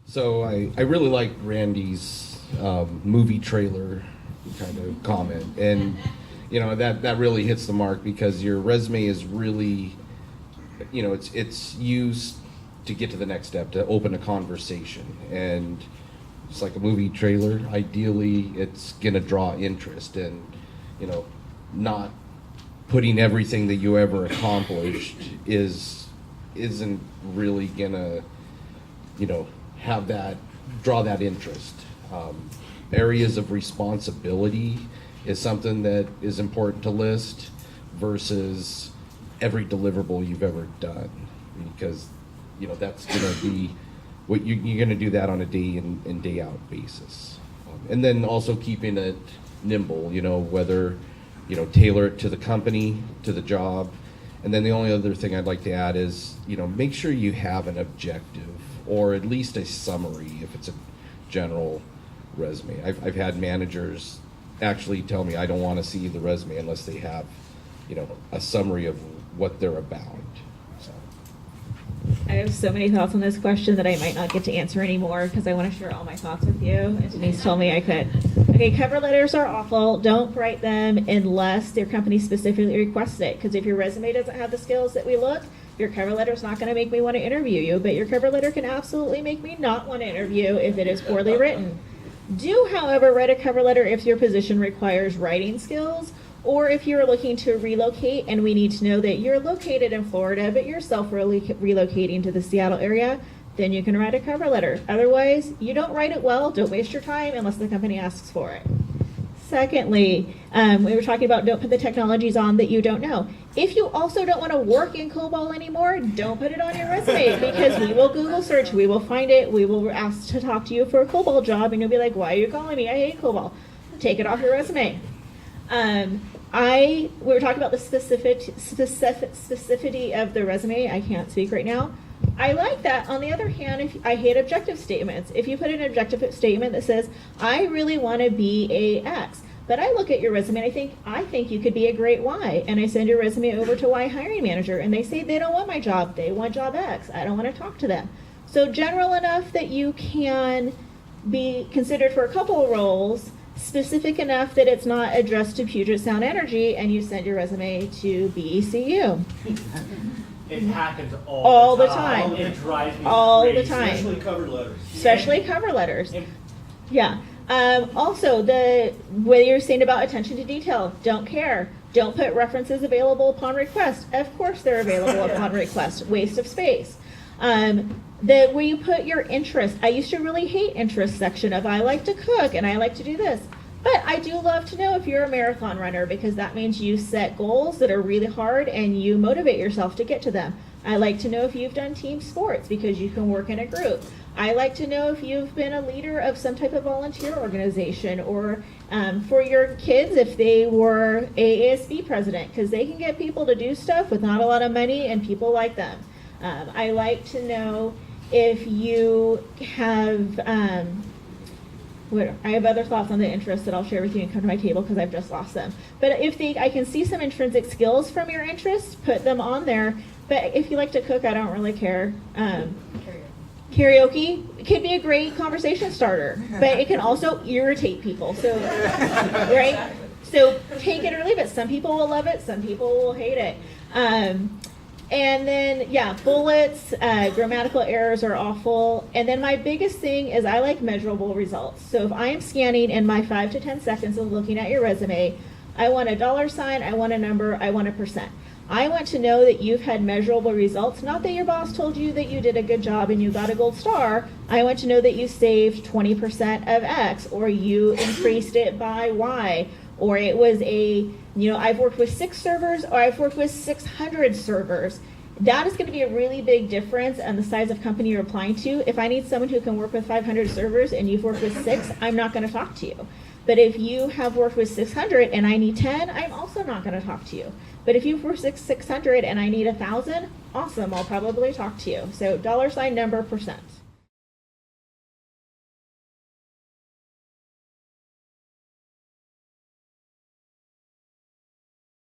So I really like Randy's movie trailer kind of comment, and that really hits the mark, because your resume is really, it's used to get to the next step, to open a conversation, and it's like a movie trailer. Ideally, it's gonna draw interest, and not putting everything that you ever accomplished isn't really gonna have that draw that interest. Areas of responsibility is something that is important to list versus every deliverable you've ever done, because that's going to be what you're going to do that on a day in day out basis. And then also keeping it nimble, whether tailor it to the company, to the job. And then the only other thing I'd like to add is make sure you have an objective, or at least a summary if it's a general resume. I've had managers actually tell me I don't want to see the resume unless they have a summary of what they're about. So I have so many thoughts on this question that I might not get to answer anymore, because I want to share all my thoughts with you, and Denise told me I could. Okay, cover letters are awful. Don't write them unless your company specifically requests it, because if your resume doesn't have the skills that we look, your cover letter is not going to make me want to interview you, but your cover letter can absolutely make me not want to interview if it is poorly written. Do, however, write a cover letter if your position requires writing skills, or if you're looking to relocate and we need to know that you're located in Florida but you're relocating to the Seattle area, then you can write a cover letter. Otherwise, you don't write it well. Don't waste your time unless the company asks for it. Secondly, we were talking about don't put the technologies on that you don't know. If you also don't want to work in COBOL anymore, don't put it on your resume, because we will Google search, we will find it, we will ask to talk to you for a COBOL job, and you'll be like, why are you calling me? I hate COBOL. Take it off your resume. We were talking about the specificity of the resume. I can't speak right now. I like that. On the other hand, I hate objective statements. If you put an objective statement that says, I really want to be a X, but I look at your resume and I think you could be a great Y, and I send your resume over to Y hiring manager, and they say they don't want my job, they want job X. I don't want to talk to them. So general enough that you can be considered for a couple of roles, specific enough that it's not addressed to Puget Sound Energy, and you send your resume to BECU. It happens all the time. It drives me all crazy. the time. Especially cover letters. Especially cover letters. Yeah. Also, whether you're saying about attention to detail, don't care. Don't put references available upon request. Of course they're available upon request. Waste of space. Where you put your interest. I used to really hate interest section of I like to cook and I like to do this. But I do love to know if you're a marathon runner, because that means you set goals that are really hard and you motivate yourself to get to them. I like to know if you've done team sports, because you can work in a group. I like to know if you've been a leader of some type of volunteer organization, or for your kids, if they were AASB president, because they can get people to do stuff with not a lot of money and people like them. I like to know if you have, I have other thoughts on the interests that I'll share with you and come to my table because I've just lost them. But I can see some intrinsic skills from your interests, put them on there. But if you like to cook, I don't really care. Karaoke, it can be a great conversation starter, but it can also irritate people. So, right? So take it or leave it. Some people will love it. Some people will hate it. And then, bullets, grammatical errors are awful. And then my biggest thing is I like measurable results. So if I am scanning in my 5 to 10 seconds of looking at your resume, I want a $sign, I want a number, I want a %. I want to know that you've had measurable results, not that your boss told you that you did a good job and you got a gold star. I want to know that you saved 20% of X, or you increased it by Y, or it was I've worked with 6 servers, or I've worked with 600 servers. That is going to be a really big difference on the size of company you're applying to. If I need someone who can work with 500 servers and you've worked with 6, I'm not going to talk to you. But if you have worked with 600 and I need 10, I'm also not going to talk to you. But if you've worked with 600 and I need 1,000, awesome, I'll probably talk to you. So $sign, number, %.